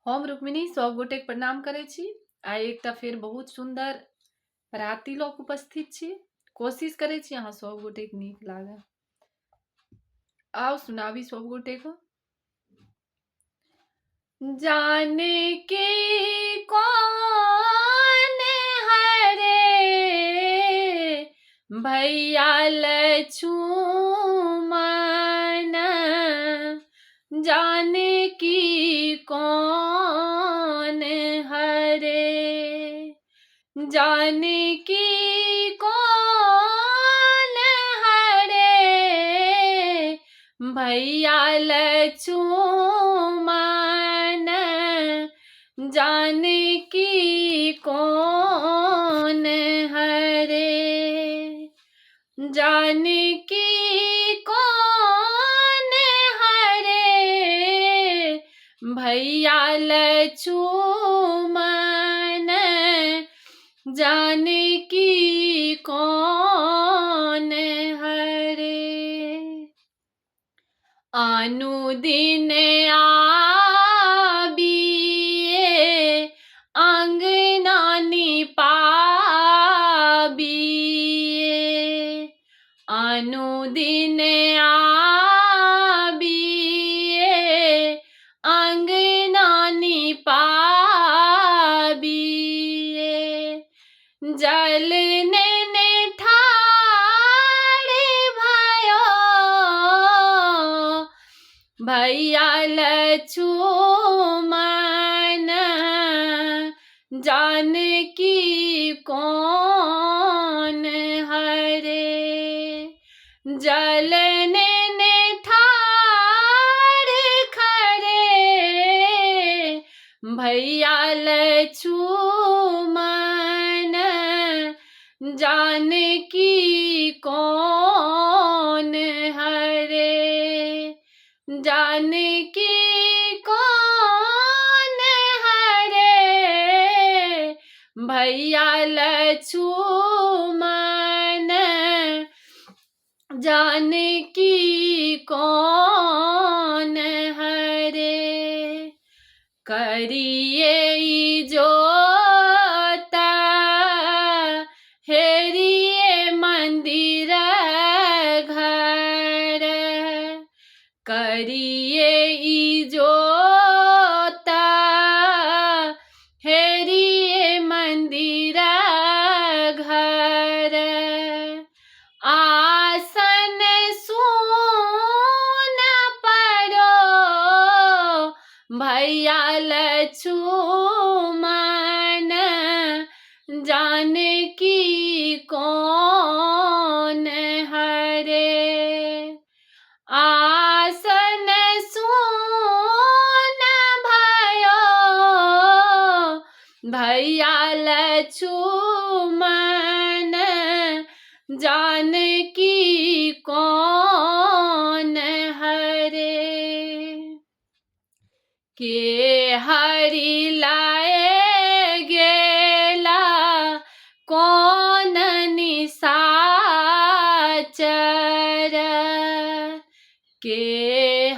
हम रुक्मिणी सब गोटे प्रणाम करे छी। आइ एकटा फेर बहुत सुंदर राति लोक उपस्थित छी। कोशिश करे छी अहाँ सब गोटे के नीक लागे। आओ सुनाबी सब गोटे को। जाने के कौन हरे भैया लछुमन, जाने की कौन हरे, जाने की कौन हरे भैया लछुमन, जाने की कौन हरे, जाने की कौन हरे भैया लछुमन, जाने की कौन हरे। अनुदिन आबिए अंगना निपाबिए, अनुदिन आबिए अंगना निपाबिए, जल ने ठाड़ भयो भैया लछुमन, जानकी कौन हरे, जल ने ठाड़ खरे भैया लछुमन, जानकी कौन हरे, जानकी कौन हरे भैया लछुमन, जानकी कौन हरे। करिए जोता हेरिए मंदिर घर, करिए जोता हेरिए मंदिर घर, आसन सुन पड़ो भैया लछुमन, जानकी कौन हरे, आसन सुन भयो भैया लछुमन, जानकी कौन हरे। के हरि लाए गेला कौन निशाचर, के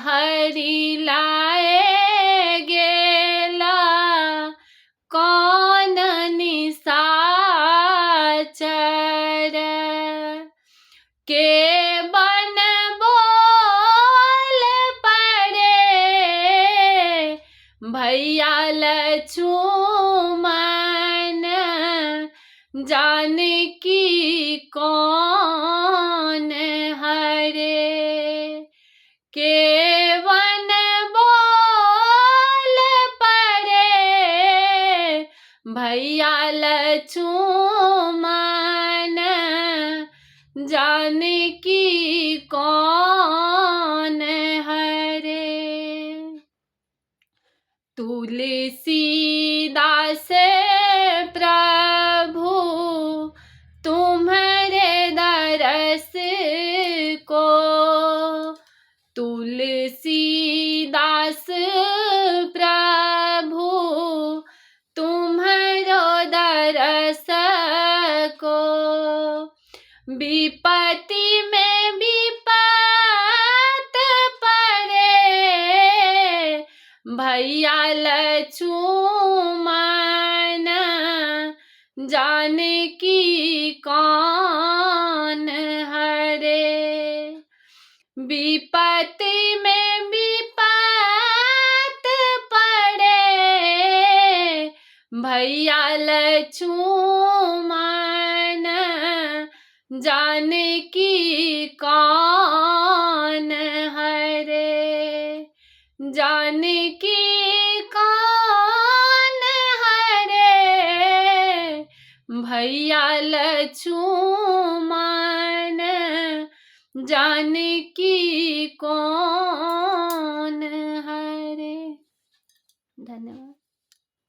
हरि लाए गेला कौन निशाचर, के बन बोल पड़े भैया लछुमन, जानकी कौन हरे, के वन बोल पड़े भैया लछुमन, जानकी कौन हरे। तुलसीदास प्रभु तुम्हारे दरस को, तुलसीदास प्रभु तुम्हारो दरस को, विपत्ति में विपत पड़े भैया लक्ष्मण जानकी कौन हरे। विपत्ति में विपत पड़े भैया लक्ष्मण जानकी कौन हरे। जानकी कौन हरे भैया लक्ष्मण जानकी कौन हरे। धन्यवाद।